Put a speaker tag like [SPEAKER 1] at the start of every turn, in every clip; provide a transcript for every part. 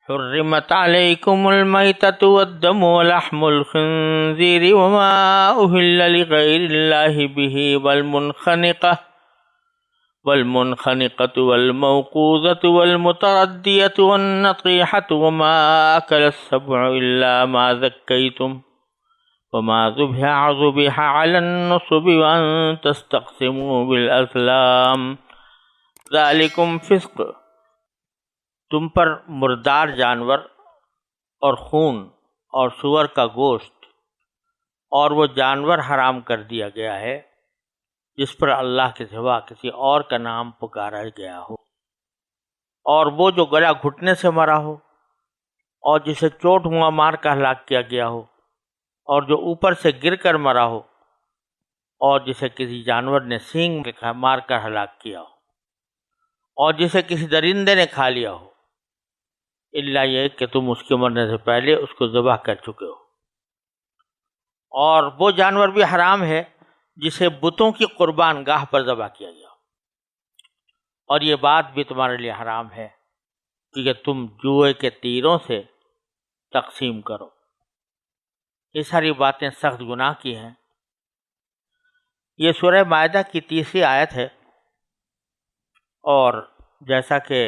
[SPEAKER 1] حرمت علیکم المیتۃ والدم ولحم الخنزیر وما أهل لغیر اللہ بہ والمنخنقة والموقوذة والمتردية والنطيحة وما أكل السبع إلا ما ذكيتم وما ذبح على النصب وأن تستقسموا بالأزلام ذلكم فسق۔ تم پر مردار جانور اور خون اور سور کا گوشت اور وہ جانور حرام کر دیا گیا ہے جس پر اللہ کے سوا کسی اور کا نام پکارا گیا ہو، اور وہ جو گلا گھٹنے سے مرا ہو، اور جسے چوٹ ہوا مار کر ہلاک کیا گیا ہو، اور جو اوپر سے گر کر مرا ہو، اور جسے کسی جانور نے سینگ مار کر ہلاک کیا ہو، اور جسے کسی درندے نے کھا لیا ہو، الا یہ کہ تم اس کے مرنے سے پہلے اس کو ذبح کر چکے ہو۔ اور وہ جانور بھی حرام ہے جسے بتوں کی قربان گاہ پر ذبح کیا گیا ہو، اور یہ بات بھی تمہارے لیے حرام ہے کیونکہ تم جوئے کے تیروں سے تقسیم کرو۔ یہ ساری باتیں سخت گناہ کی ہیں۔ یہ سورہ مائدہ کی 30 آیت ہے، اور جیسا کہ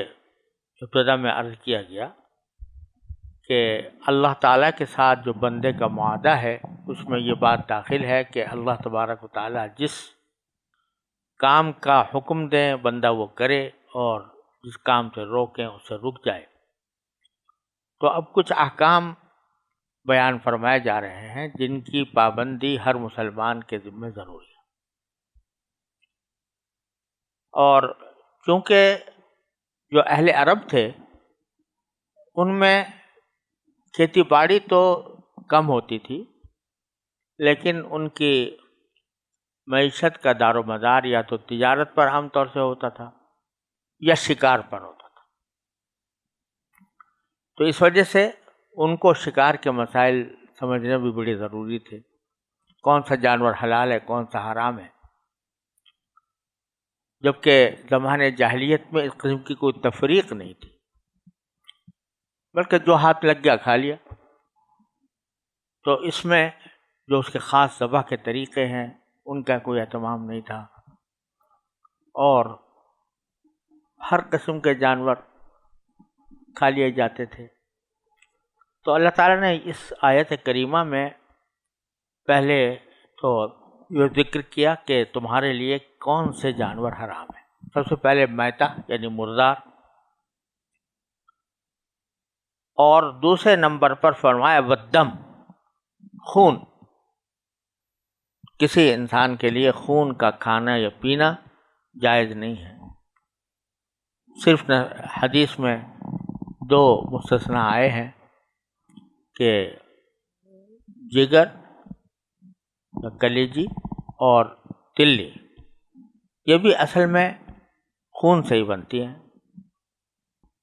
[SPEAKER 1] ابتدا میں عرض کیا گیا کہ اللہ تعالیٰ کے ساتھ جو بندے کا معاہدہ ہے اس میں یہ بات داخل ہے کہ اللہ تبارک و تعالیٰ جس کام کا حکم دیں بندہ وہ کرے، اور جس کام سے روکیں اس سے رک جائے۔ تو اب کچھ احکام بیان فرمائے جا رہے ہیں جن کی پابندی ہر مسلمان کے ذمہ ضروری ہے۔ اور چونکہ جو اہل عرب تھے ان میں کھیتی باڑی تو کم ہوتی تھی، لیکن ان کی معیشت کا دار و مدار یا تو تجارت پر عام طور سے ہوتا تھا یا شکار پر ہوتا تھا۔ تو اس وجہ سے ان کو شکار کے مسائل سمجھنے بھی بڑی ضروری تھے، کون سا جانور حلال ہے کون سا حرام ہے، جبکہ زمانے جاہلیت میں اس قسم کی کوئی تفریق نہیں تھی، بلکہ جو ہاتھ لگ گیا کھا لیا۔ تو اس میں جو اس کے خاص ذبح کے طریقے ہیں ان کا کوئی اہتمام نہیں تھا، اور ہر قسم کے جانور کھا لیے جاتے تھے۔ تو اللہ تعالیٰ نے اس آیت کریمہ میں پہلے تو یہ ذکر کیا کہ تمہارے لیے کون سے جانور حرام ہیں۔ سب سے پہلے میتہ یعنی مردار، اور دوسرے نمبر پر فرمایا والدم، خون۔ کسی انسان کے لیے خون کا کھانا یا پینا جائز نہیں ہے۔ صرف حدیث میں 2 مستثنا آئے ہیں کہ جگر یا کلیجی اور تلی، یہ بھی اصل میں خون سے ہی بنتی ہیں،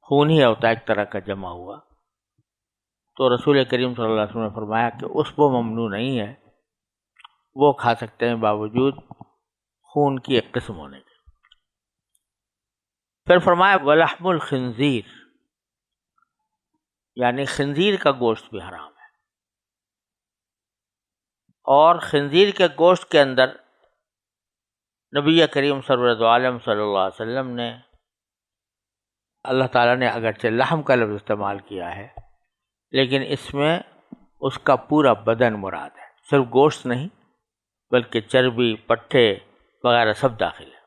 [SPEAKER 1] خون ہی ہوتا ہے ایک طرح کا جمع ہوا۔ تو رسول کریم صلی اللہ علیہ وسلم نے فرمایا کہ اس وہ ممنوع نہیں ہے، وہ کھا سکتے ہیں باوجود خون کی ایک قسم ہونے کے۔ پھر فرمایا ولحم الخنزیر، یعنی خنزیر کا گوشت بھی حرام ہے، اور خنزیر کے گوشت کے اندر نبی کریم سرورد عالم صلی اللہ علیہ وسلم نے، اللہ تعالیٰ نے اگرچہ لحم کا لفظ استعمال کیا ہے لیکن اس میں اس کا پورا بدن مراد ہے، صرف گوشت نہیں بلکہ چربی، پٹھے وغیرہ سب داخل ہے،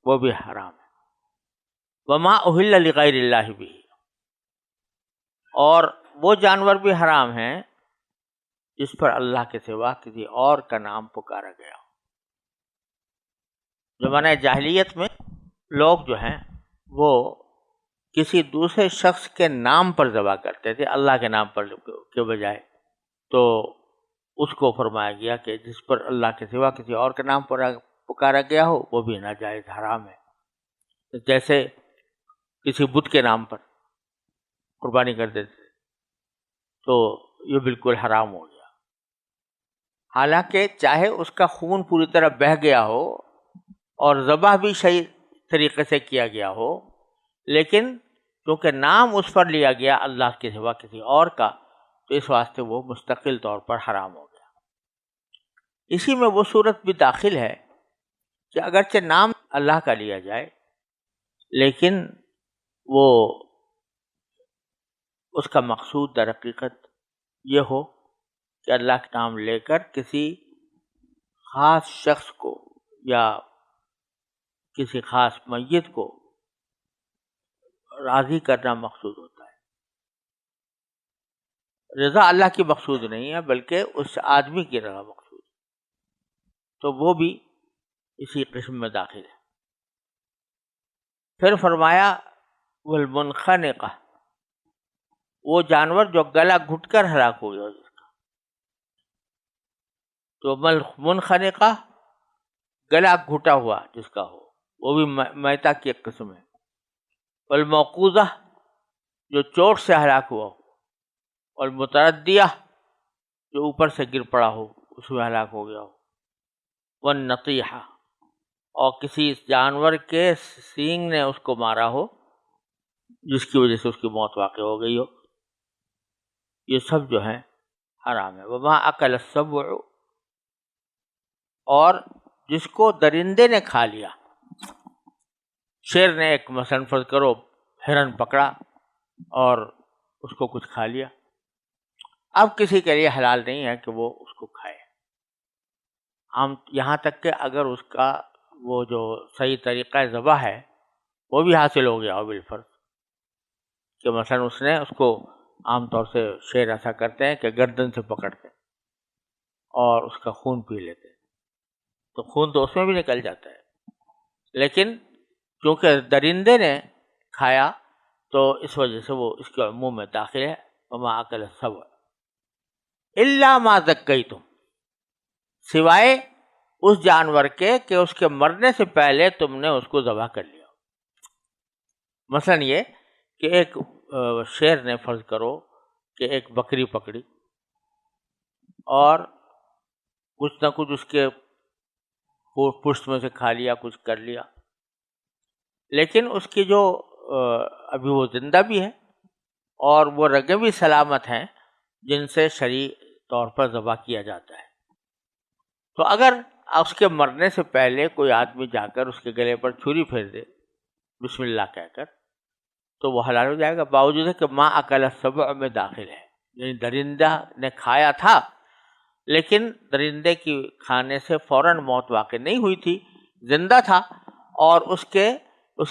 [SPEAKER 1] وہ بھی حرام ہے۔ وما اہل لغیر اللہ بہ، اور وہ جانور بھی حرام ہیں جس پر اللہ کے سوا کسی اور کا نام پکارا گیا ہو۔ زمانہ جاہلیت میں لوگ جو ہیں وہ کسی دوسرے شخص کے نام پر ذبح کرتے تھے، اللہ کے نام پر کے بجائے۔ تو اس کو فرمایا گیا کہ جس پر اللہ کے سوا کسی اور کا نام پر پکارا گیا ہو وہ بھی ناجائز حرام ہے۔ جیسے کسی بت کے نام پر قربانی کر دیتے تھے تو یہ بالکل حرام ہو گیا، حالانکہ چاہے اس کا خون پوری طرح بہہ گیا ہو اور ذبح بھی صحیح طریقے سے کیا گیا ہو، لیکن کیونکہ نام اس پر لیا گیا اللہ کے سوا کسی اور کا، تو اس واسطے وہ مستقل طور پر حرام ہو گیا۔ اسی میں وہ صورت بھی داخل ہے کہ اگرچہ نام اللہ کا لیا جائے لیکن وہ اس کا مقصود در حقیقت یہ ہو کہ اللہ کا نام لے کر کسی خاص شخص کو یا کسی خاص میت کو راضی کرنا مقصود ہوتا ہے۔ رضا اللہ کی مقصود نہیں ہے بلکہ اس آدمی کی رضا مقصود ہے، تو وہ بھی اسی قسم میں داخل ہے۔ پھر فرمایا والمنخنقہ، وہ جانور جو گلا گھٹ کر ہلاک ہو گیا جس کا، تو منخنقہ گلا گھٹا ہوا جس کا ہو، وہ بھی میتہ کی ایک قسم ہے۔ والموقوذہ جو چوٹ سے ہلاک ہوا ہو، والمتردیہ جو اوپر سے گر پڑا ہو اس میں ہلاک ہو گیا ہو، والنطیحہ اور کسی جانور کے سینگ نے اس کو مارا ہو جس کی وجہ سے اس کی موت واقع ہو گئی ہو، یہ سب جو ہیں حرام ہے۔ وما اکل السبع، اور جس کو درندے نے کھا لیا، شیر نے ایک مثلا فرض کرو ہرن پکڑا اور اس کو کچھ کھا لیا، اب کسی کے لیے حلال نہیں ہے کہ وہ اس کو کھائے، ہم یہاں تک کہ اگر اس کا وہ جو صحیح طریقہ ذبح ہے وہ بھی حاصل ہو گیا ہو بالفرض، کہ مثلا اس نے اس کو، عام طور سے شیر ایسا کرتے ہیں کہ گردن سے پکڑتے اور اس کا خون پی لیتے، تو خون تو اس میں بھی نکل جاتا ہے، لیکن کیونکہ درندے نے کھایا تو اس وجہ سے وہ اس کے عموم میں داخل ہے۔ وما اکل السبع الا ما ذکیتم، سوائے اس جانور کے کہ اس کے مرنے سے پہلے تم نے اس کو ذبح کر لیا۔ مثلا یہ کہ ایک شیر نے فرض کرو کہ ایک بکری پکڑی اور کچھ نہ کچھ اس کے پشت میں سے کھا لیا، کچھ کر لیا، لیکن اس کی جو ابھی وہ زندہ بھی ہے اور وہ رگیں بھی سلامت ہیں جن سے شرعی طور پر ذبح کیا جاتا ہے، تو اگر اس کے مرنے سے پہلے کوئی آدمی جا کر اس کے گلے پر چھری پھیر دے بسم اللہ کہہ کر تو وہ حلال ہو جائے گا، باوجود ہے کہ ما اکل السبع میں داخل ہے، یعنی درندہ نے کھایا تھا لیکن درندے کی کھانے سے فوراً موت واقع نہیں ہوئی تھی، زندہ تھا اور اس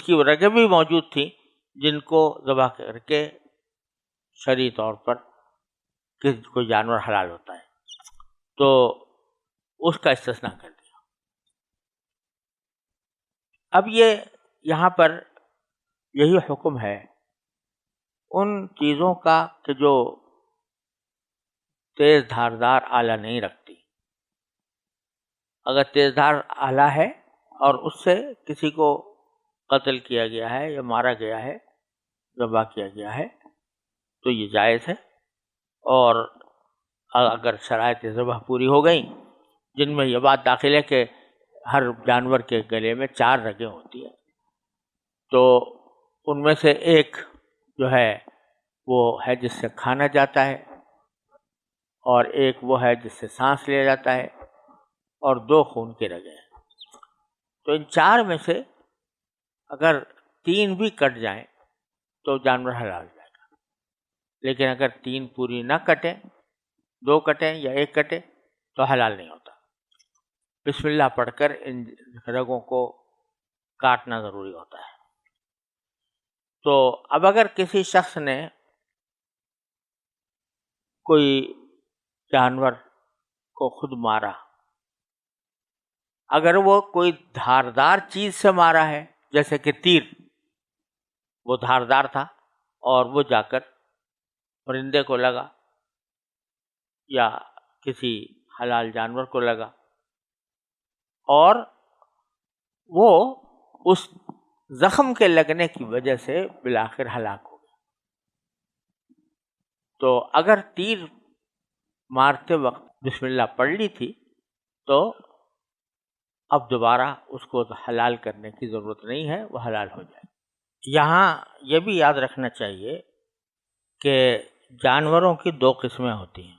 [SPEAKER 1] کی رگیں بھی موجود تھیں جن کو ذبح کر کے شرعی طور پر کوئی جانور حلال ہوتا ہے، تو اس کا استثناء کر دیا۔ اب یہ یہاں پر یہی حکم ہے ان چیزوں کا کہ جو تیز دھاردار آلہ نہیں رکھتی، اگر تیز دھار آلہ ہے اور اس سے کسی کو قتل کیا گیا ہے یا مارا گیا ہے، ذبح کیا گیا ہے تو یہ جائز ہے، اور اگر شرائط ذبح پوری ہو گئیں جن میں یہ بات داخل ہے کہ ہر جانور کے گلے میں 4 رگیں ہوتی ہیں، تو ان میں سے ایک جو ہے وہ ہے جس سے کھانا جاتا ہے، اور ایک وہ ہے جس سے سانس لیا جاتا ہے، اور 2 خون کے رگیں ہیں، تو ان 4 میں سے اگر 3 بھی کٹ جائیں تو جانور حلال ہو جائے گا، لیکن اگر 3 پوری نہ کٹیں، 2 کٹیں یا 1 کٹے تو حلال نہیں ہوتا۔ بسم اللہ پڑھ کر ان رگوں کو کاٹنا ضروری ہوتا ہے۔ تو اب اگر کسی شخص نے کوئی جانور کو خود مارا، اگر وہ کوئی دھاردار چیز سے مارا ہے جیسے کہ تیر، وہ دھاردار تھا اور وہ جا کر پرندے کو لگا یا کسی حلال جانور کو لگا اور وہ اس زخم کے لگنے کی وجہ سے بالآخر ہلاک ہو گیا، تو اگر تیر مارتے وقت بسم اللہ پڑھ لی تھی تو اب دوبارہ اس کو حلال کرنے کی ضرورت نہیں ہے، وہ حلال ہو جائے۔ یہاں یہ بھی یاد رکھنا چاہیے کہ جانوروں کی دو قسمیں ہوتی ہیں.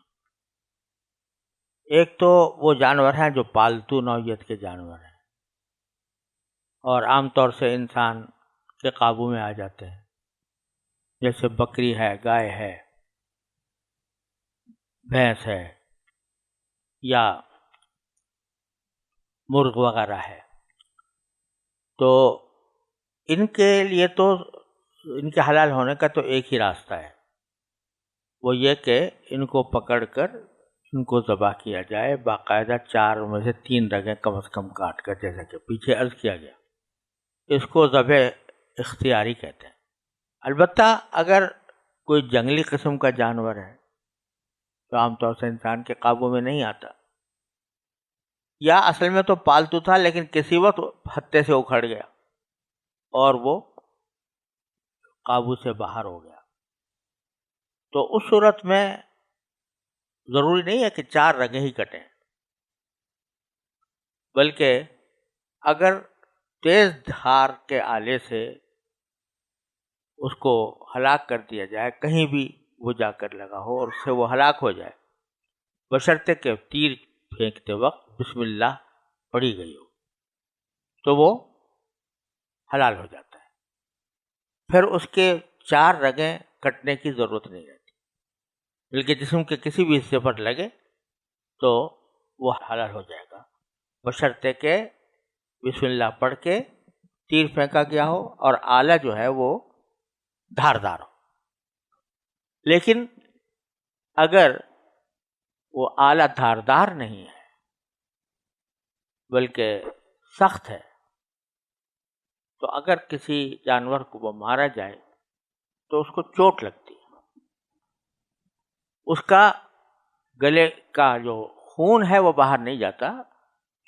[SPEAKER 1] ایک تو وہ جانور ہیں جو پالتو نوعیت کے جانور ہیں اور عام طور سے انسان کے قابو میں آ جاتے ہیں، جیسے بکری ہے، گائے ہے، بھینس ہے یا مرغ وغیرہ ہے. تو ان کے لیے تو ان کے حلال ہونے کا تو ایک ہی راستہ ہے، وہ یہ کہ ان کو پکڑ کر ان کو ذبح کیا جائے، باقاعدہ 4 میں سے 3 رگیں کم از کم کاٹ کر، جیسا کہ پیچھے عرض کیا گیا. اس کو ذبح اختیاری کہتے ہیں. البتہ اگر کوئی جنگلی قسم کا جانور ہے تو عام طور سے انسان کے قابو میں نہیں آتا، یا اصل میں تو پالتو تھا لیکن کسی وقت ہتے سے اکھڑ گیا اور وہ قابو سے باہر ہو گیا، تو اس صورت میں ضروری نہیں ہے کہ 4 رگیں ہی کٹیں، بلکہ اگر تیز دھار کے آلے سے اس کو ہلاک کر دیا جائے، کہیں بھی وہ جا کر لگا ہو اور اس سے وہ ہلاک ہو جائے، بشرطے کہ تیر پھینکتے وقت بسم اللہ پڑھی گئی ہو، تو وہ حلال ہو جاتا ہے. پھر اس کے 4 رگیں کٹنے کی ضرورت نہیں رہتی، بلکہ جسم کے کسی بھی حصے پر لگے تو وہ حلال ہو جائے گا، بشرطے کہ بسم اللہ پڑھ کے تیر پھینکا گیا ہو اور آلہ جو ہے وہ دھاردار ہو. لیکن اگر وہ آلہ دھاردار نہیں ہے بلکہ سخت ہے، تو اگر کسی جانور کو وہ مارا جائے تو اس کو چوٹ لگتی ہے، اس کا گلے کا جو خون ہے وہ باہر نہیں جاتا،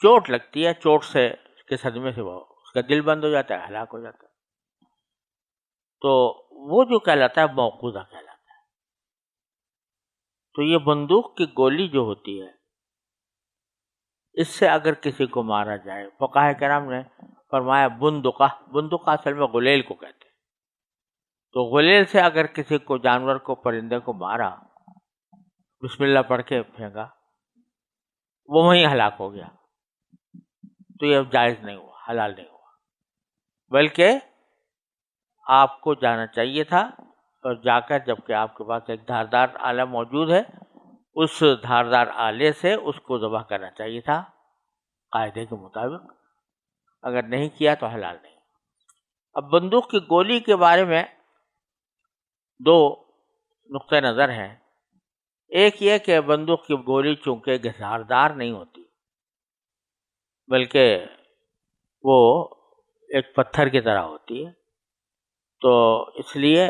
[SPEAKER 1] چوٹ لگتی ہے، چوٹ سے کے صدمے سے وہ اس کا دل بند ہو جاتا ہے، ہلاک ہو جاتا ہے. تو وہ جو کہلاتا ہے موقوذہ کہلاتا ہے. تو یہ بندوق کی گولی جو ہوتی ہے، اس سے اگر کسی کو مارا جائے، فقہاء کرام نے فرمایا بندقہ اصل میں غلیل کو کہتے ہیں، تو غلیل سے اگر کسی کو جانور کو پرندے کو مارا، بسم اللہ پڑھ کے پھینکا، وہ وہیں ہلاک ہو گیا، تو یہ جائز نہیں ہوا، حلال نہیں ہوا، بلکہ آپ کو جانا چاہیے تھا اور جا کر، جبکہ آپ کے پاس ایک دھاردار آلہ موجود ہے، اس دھاردار آلے سے اس کو ذبح کرنا چاہیے تھا قاعدے کے مطابق. اگر نہیں کیا تو حلال نہیں. اب بندوق کی گولی کے بارے میں 2 نقطہ نظر ہیں. ایک یہ کہ بندوق کی گولی چونکہ گساردار نہیں ہوتی بلکہ وہ ایک پتھر کی طرح ہوتی ہے، تو اس لیے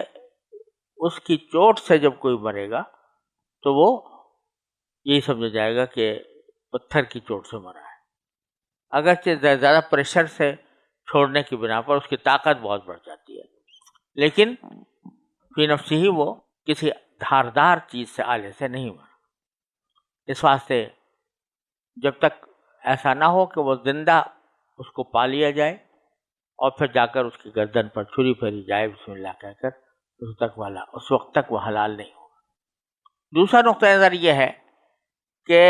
[SPEAKER 1] اس کی چوٹ سے جب کوئی مرے گا تو وہ یہی سمجھا جائے گا کہ پتھر کی چوٹ سے مرا ہے، اگرچہ زیادہ پریشر سے چھوڑنے کی بنا پر اس کی طاقت بہت بڑھ جاتی ہے، لیکن فی نفسی ہی وہ کسی دھاردار چیز سے، آلے سے نہیں مرا. اس واسطے جب تک ایسا نہ ہو کہ وہ زندہ اس کو پا لیا جائے اور پھر جا کر اس کی گردن پر چھری پھیری جائے بسم اللہ کہہ کر، اس وقت تک وہ حلال نہیں ہوگا. دوسرا نقطہ نظر یہ ہے کہ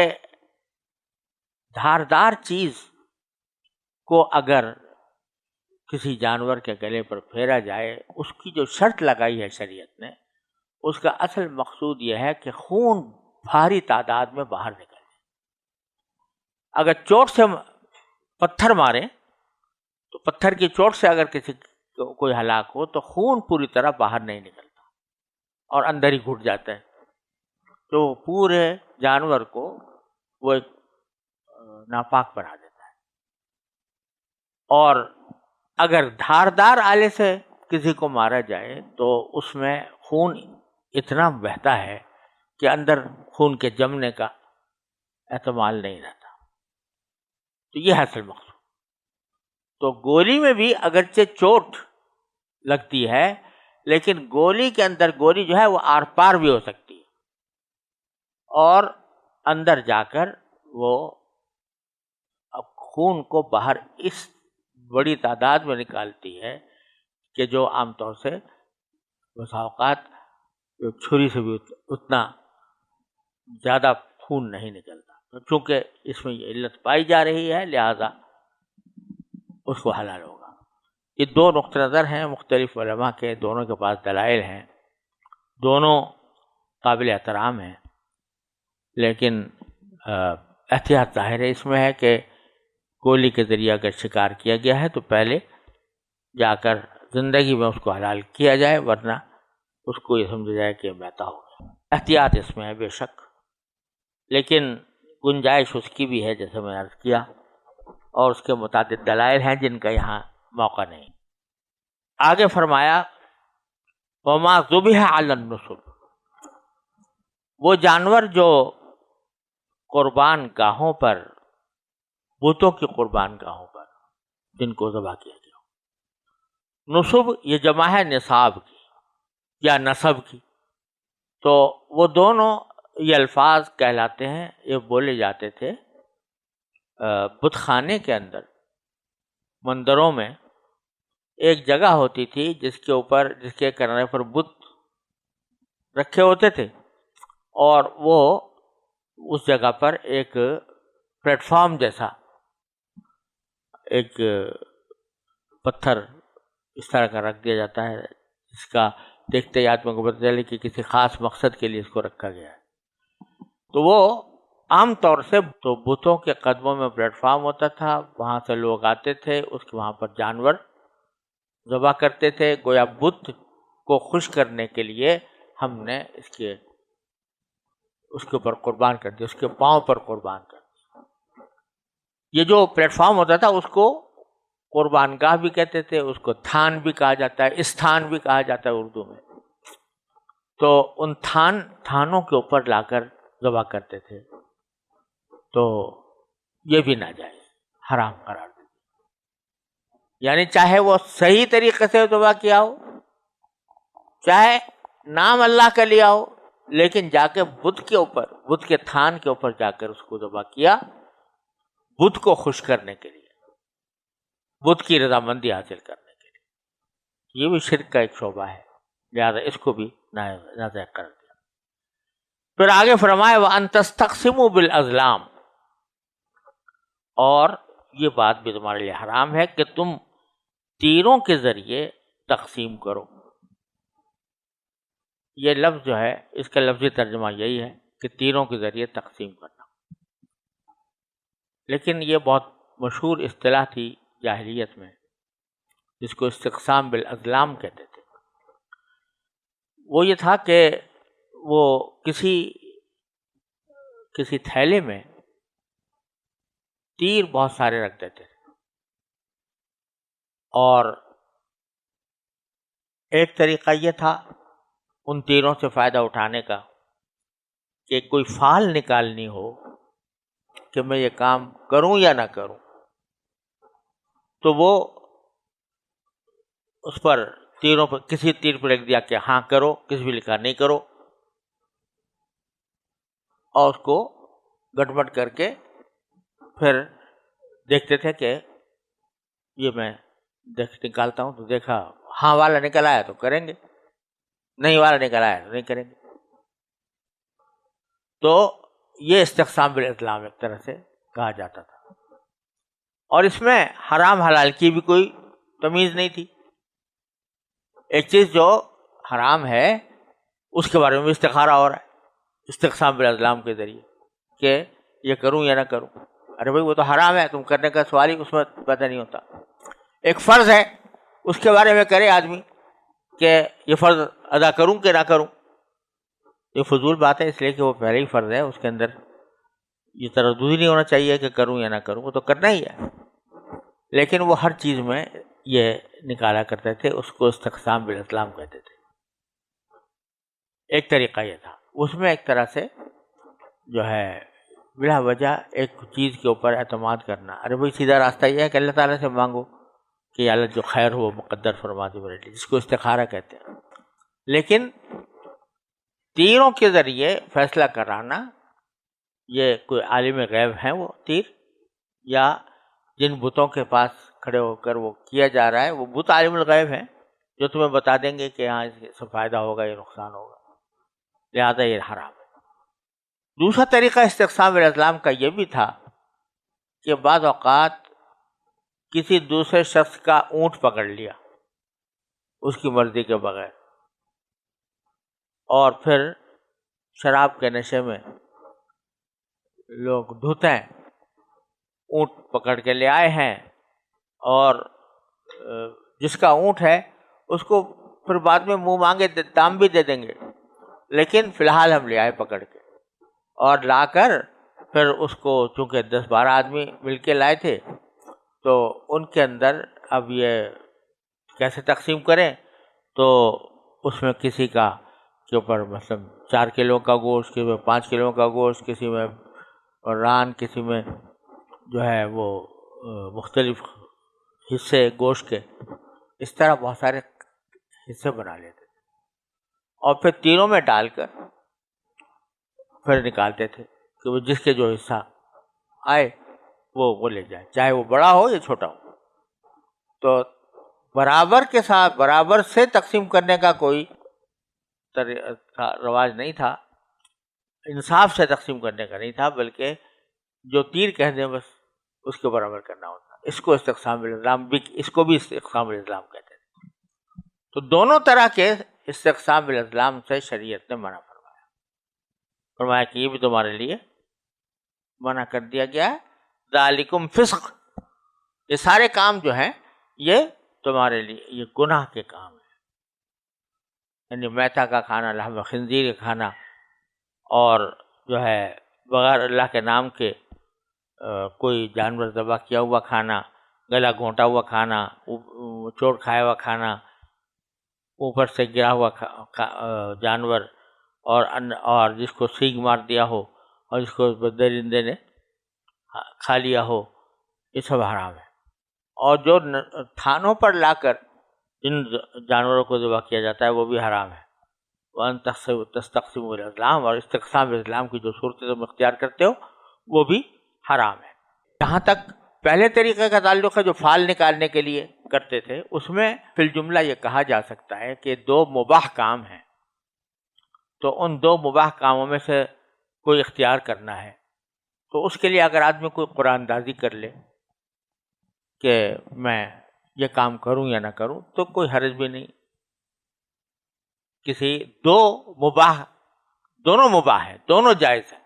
[SPEAKER 1] دھاردار چیز کو اگر کسی جانور کے گلے پر پھیرا جائے، اس کی جو شرط لگائی ہے شریعت نے، اس کا اصل مقصود یہ ہے کہ خون بھاری تعداد میں باہر نکلے. اگر چوٹ سے پتھر مارے تو پتھر کی چوٹ سے اگر کسی کو کوئی ہلاک ہو تو خون پوری طرح باہر نہیں نکلتا اور اندر ہی گھٹ جاتا ہے، تو پورے جانور کو وہ ایک ناپاک بنا دیتا ہے. اور اگر دھاردار آلے سے کسی کو مارا جائے تو اس میں خون اتنا بہتا ہے کہ اندر خون کے جمنے کا احتمال نہیں رہتا. تو یہ ہے اصل مقصود. تو گولی میں بھی اگرچہ چوٹ لگتی ہے، لیکن گولی کے اندر، گولی جو ہے وہ آر پار بھی ہو سکتی ہے اور اندر جا کر وہ اب خون کو باہر اس بڑی تعداد میں نکالتی ہے کہ جو عام طور سے بسا اوقات چھری سے بھی اتنا زیادہ خون نہیں نکلتا، چونکہ اس میں یہ علت پائی جا رہی ہے لہذا اس کو حلال ہوگا۔ یہ دو نقطہ نظر ہیں مختلف علماء کے، دونوں کے پاس دلائل ہیں، دونوں قابل احترام ہیں، لیکن احتیاط ظاہر ہے اس میں ہے کہ گولی کے ذریعے اگر شکار کیا گیا ہے تو پہلے جا کر زندگی میں اس کو حلال کیا جائے، ورنہ اس کو یہ سمجھا جائے کہ میتا ہو گیا۔ احتیاط اس میں ہے بے شک، لیکن گنجائش اس کی بھی ہے جیسے میں نے عرض کیا، اور اس کے متعدد دلائل ہیں جن کا یہاں موقع نہیں۔ آگے فرمایا وما ذبح علی النصب، وہ جانور جو قربان گاہوں پر، بتوں کی قربان گاہوں پر جن کو ذبح کیا گیا، نصب یہ جمع ہے نصاب کی یا نصب کی، تو وہ دونوں یہ الفاظ کہلاتے ہیں، یہ بولے جاتے تھے بت خانے کے اندر، مندروں میں ایک جگہ ہوتی تھی جس کے کنارے پر بت رکھے ہوتے تھے، اور وہ اس جگہ پر ایک پلیٹ فارم جیسا ایک پتھر اس طرح کا رکھ دیا جاتا ہے جس کا دیکھتے ہی آدمی کو پتہ چلے کہ کسی خاص مقصد کے لیے اس کو رکھا گیا ہے۔ تو وہ عام طور سے تو بتوں کے قدموں میں پلیٹ فارم ہوتا تھا، وہاں سے لوگ آتے تھے، اس کے وہاں پر جانور ذبح کرتے تھے، گویا بت کو خوش کرنے کے لیے ہم نے اس کے اوپر قربان کر دیا، اس کے پاؤں پر قربان کر دیا۔ یہ جو پلیٹ فارم ہوتا تھا اس کو قربان گاہ بھی کہتے تھے، اس کو تھان بھی کہا جاتا ہے، استھان بھی کہا جاتا ہے اردو میں۔ تو ان تھانوں کے اوپر لا کر ذبح کرتے تھے، تو یہ بھی ناجائز، حرام قرار دیا، یعنی چاہے وہ صحیح طریقے سے ذبح کیا ہو، چاہے نام اللہ کا لیا ہو، لیکن جا کے بت کے اوپر، بت کے تھان کے اوپر جا کر اس کو ذبح کیا، بت کو خوش کرنے کے لیے، بت کی رضامندی حاصل کرنے کے لیے، یہ بھی شرک کا ایک شعبہ ہے، لہذا اس کو بھی ناجائز کر دیا۔ پھر آگے فرمائے وَأَن تَسْتَقْسِمُوا بِالْأَزْلَامِ، اور یہ بات بھی تمہارے لیے حرام ہے کہ تم تیروں کے ذریعے تقسیم کرو۔ یہ لفظ جو ہے اس کا لفظی ترجمہ یہی ہے کہ تیروں کے ذریعے تقسیم کرنا، لیکن یہ بہت مشہور اصطلاح تھی جاہلیت میں جس کو استقسام بالازلام کہتے تھے۔ وہ یہ تھا کہ وہ کسی تھیلے میں تیر بہت سارے رکھ دیتے تھے، اور ایک طریقہ یہ تھا ان تیروں سے فائدہ اٹھانے کا کہ کوئی فال نکالنی ہو کہ میں یہ کام کروں یا نہ کروں، تو وہ اس پر تیروں پر کسی تیر پر لکھ دیا کہ ہاں کرو، کسی بھی لکھا نہیں کرو، اور اس کو گٹمٹ کر کے پھر دیکھتے تھے کہ یہ میں نکالتا ہوں تو دیکھا ہاں والا نکل آیا تو کریں گے، نہیں والا نکل آیا تو نہیں کریں گے۔ تو یہ استقسام بالازلام ایک طرح سے کہا جاتا تھا، اور اس میں حرام حلال کی بھی کوئی تمیز نہیں تھی۔ ایک چیز جو حرام ہے اس کے بارے میں استخارہ ہو رہا ہے استقسام بالازلام کے ذریعے کہ یہ کروں یا نہ کروں۔ ارے بھائی وہ تو حرام ہے، تم کرنے کا سوال ہی اس میں پیدا نہیں ہوتا۔ ایک فرض ہے اس کے بارے میں کرے آدمی کہ یہ فرض ادا کروں کہ نہ کروں، یہ فضول بات ہے، اس لیے کہ وہ پہلے ہی فرض ہے، اس کے اندر یہ تردد ہی نہیں ہونا چاہیے کہ کروں یا نہ کروں، وہ تو کرنا ہی ہے۔ لیکن وہ ہر چیز میں یہ نکالا کرتے تھے، اس کو استقسام بالازلام کہتے تھے۔ ایک طریقہ یہ تھا، اس میں ایک طرح سے جو ہے بلا وجہ ایک چیز کے اوپر اعتماد کرنا، ارے بھائی سیدھا راستہ یہ ہے کہ اللہ تعالیٰ سے مانگو کہ اللہ جو خیر ہو وہ مقدر فرما دے میرے لیے، جس کو استخارہ کہتے ہیں۔ لیکن تیروں کے ذریعے فیصلہ کرانا، یہ کوئی عالم غیب ہیں وہ تیر، یا جن بتوں کے پاس کھڑے ہو کر وہ کیا جا رہا ہے وہ بت عالم الغیب ہیں، جو تمہیں بتا دیں گے کہ ہاں اس سے فائدہ ہوگا یا نقصان ہوگا، لہذا یہ حرام ہے۔ دوسرا طریقہ استقسام الازلام کا یہ بھی تھا کہ بعض اوقات کسی دوسرے شخص کا اونٹ پکڑ لیا اس کی مرضی کے بغیر، اور پھر شراب کے نشے میں لوگ دھوتے ہیں، اونٹ پکڑ کے لے آئے ہیں، اور جس کا اونٹ ہے اس کو پھر بعد میں منہ مانگے دام بھی دے دیں گے، لیکن فی الحال ہم لے آئے پکڑ کے، اور لا کر پھر اس کو چونکہ 10-12 آدمی مل کے لائے تھے تو ان کے اندر اب یہ کیسے تقسیم کریں، تو اس میں کسی کا کے اوپر مثلا 4 کلو کا گوشت، کسی میں 5 کلو کا گوشت، کسی میں ران، کسی میں جو ہے وہ مختلف حصے گوشت کے، اس طرح بہت سارے حصے بنا لیتے تھے، اور پھر تینوں میں ڈال کر پھر نکالتے تھے کہ وہ جس کے جو حصہ آئے وہ لے جائے، چاہے وہ بڑا ہو یا چھوٹا ہو۔ تو برابر کے ساتھ برابر سے تقسیم کرنے کا کوئی رواج نہیں تھا، انصاف سے تقسیم کرنے کا نہیں تھا، بلکہ جو تیر کہہ دیں بس اس کے برابر کرنا ہوتا۔ اس کو استقسام الازلام بھی، اس کو بھی استقسام الازلام کہتے ہیں۔ تو دونوں طرح کے استقسام الازلام سے شریعت نے منع فرمایا کہ یہ بھی تمہارے لیے منع کر دیا گیا ہے۔ ذالکم فسق، یہ سارے کام جو ہیں یہ تمہارے لیے یہ گناہ کے کام ہیں، یعنی میتہ کا کھانا، لحم خنزیر کا کھانا، اور جو ہے بغیر اللہ کے نام کے کوئی جانور ذبح کیا ہوا کھانا، گلا گھونٹا ہوا کھانا، چوٹ کھایا ہوا کھانا، اوپر سے گرا ہوا جانور، اور جس کو سینگ مار دیا ہو اور جس کو درندے نے کھا لیا ہو، یہ سب حرام ہے۔ اور جو تھانوں پر لا کر جن جانوروں کو ذبح کیا جاتا ہے وہ بھی حرام ہے۔ وَأَن تَسْتَقْسِمُوا الْأَزْلَامَ، اور استقسام الازلام کی جو صورتیں تم اختیار کرتے ہو وہ بھی حرام ہے۔ جہاں تک پہلے طریقے کا تعلق ہے جو فال نکالنے کے لیے کرتے تھے، اس میں فی الجملہ یہ کہا جا سکتا ہے کہ 2 مباح کام ہیں، تو ان 2 مباح کاموں میں سے کوئی اختیار کرنا ہے، تو اس کے لیے اگر آدمی کوئی قرآن اندازی کر لے کہ میں یہ کام کروں یا نہ کروں تو کوئی حرج بھی نہیں۔ کسی 2 مباح، دونوں مباح ہیں، دونوں جائز ہیں،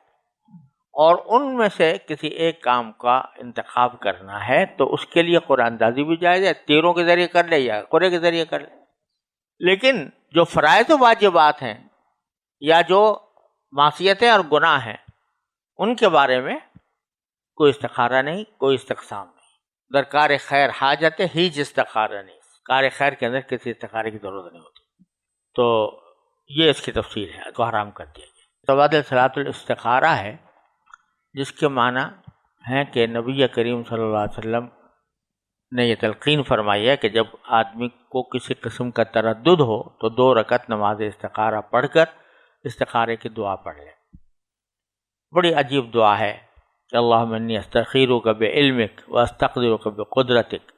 [SPEAKER 1] اور ان میں سے کسی ایک کام کا انتخاب کرنا ہے تو اس کے لیے قرآن اندازی بھی جائز ہے، تیروں کے ذریعے کر لے یا قرے کے ذریعے کر لے۔ لیکن جو فرائض و واجبات ہیں یا جو معصیتیں اور گناہ ہیں ان کے بارے میں کوئی استخارہ نہیں، کوئی استقسام نہیں۔ درکار خیر حاجت ہیچ استخارہ نہیں، کار خیر کے اندر کسی استخارے کی ضرورت نہیں ہوتی۔ تو یہ اس کی تفصیل ہے، کو حرام کر دیا گیا۔ تبادل صلاۃ الاستخارہ ہے، جس کے معنی ہیں کہ نبی کریم صلی اللہ علیہ وسلم نے یہ تلقین فرمائی ہے کہ جب آدمی کو کسی قسم کا تردد ہو تو 2 رکعت نماز استخارہ پڑھ کر استخارے کی دعا پڑھ لے۔ بڑی عجیب دعا ہے کہ اللہم انی استخیرک بعلمک واستقدرک بقدرتک،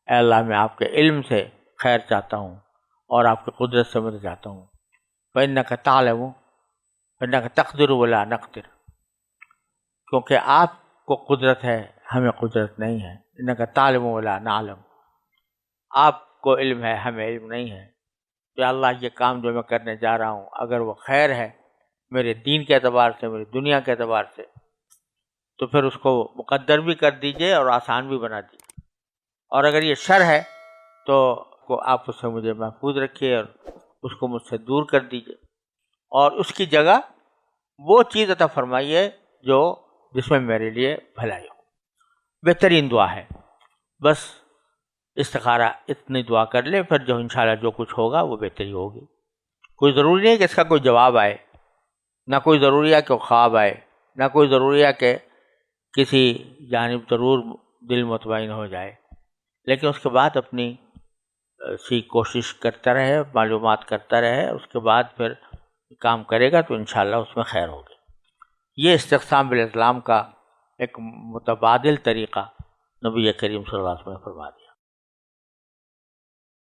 [SPEAKER 1] اے اللہ میں آپ کے علم سے خیر چاہتا ہوں اور آپ کی قدرت سے مدد چاہتا ہوں۔ فإنک تعلم فإنک تقدر ولا نقدر، کیونکہ آپ کو قدرت ہے ہمیں قدرت نہیں ہے۔ انک تعلم ولا نعلم، آپ کو علم ہے ہمیں علم نہیں ہے۔ کہ اللہ یہ کام جو میں کرنے جا رہا ہوں اگر وہ خیر ہے میرے دین کے اعتبار سے، میری دنیا کے اعتبار سے، تو پھر اس کو مقدر بھی کر دیجئے اور آسان بھی بنا دیجئے، اور اگر یہ شر ہے تو آپ اس سے مجھے محفوظ رکھیے اور اس کو مجھ سے دور کر دیجئے، اور اس کی جگہ وہ چیز عطا فرمائیے جو جس میں میرے لیے بھلائی ہو۔ بہترین دعا ہے، بس استخارہ اتنی دعا کر لے، پھر جو انشاءاللہ جو کچھ ہوگا وہ بہتری ہوگی۔ کوئی ضروری نہیں کہ اس کا کوئی جواب آئے، نہ کوئی ضروری ہے کہ خواب آئے، نہ کوئی ضروری ہے کہ کسی جانب ضرور دل مطمئن ہو جائے، لیکن اس کے بعد اپنی سی کوشش کرتا رہے، معلومات کرتا رہے، اس کے بعد پھر کام کرے گا تو انشاءاللہ اس میں خیر ہوگی۔ یہ استقسام بالاسلام کا ایک متبادل طریقہ نبی کریم صلی اللہ علیہ وسلم نے فرما دیا۔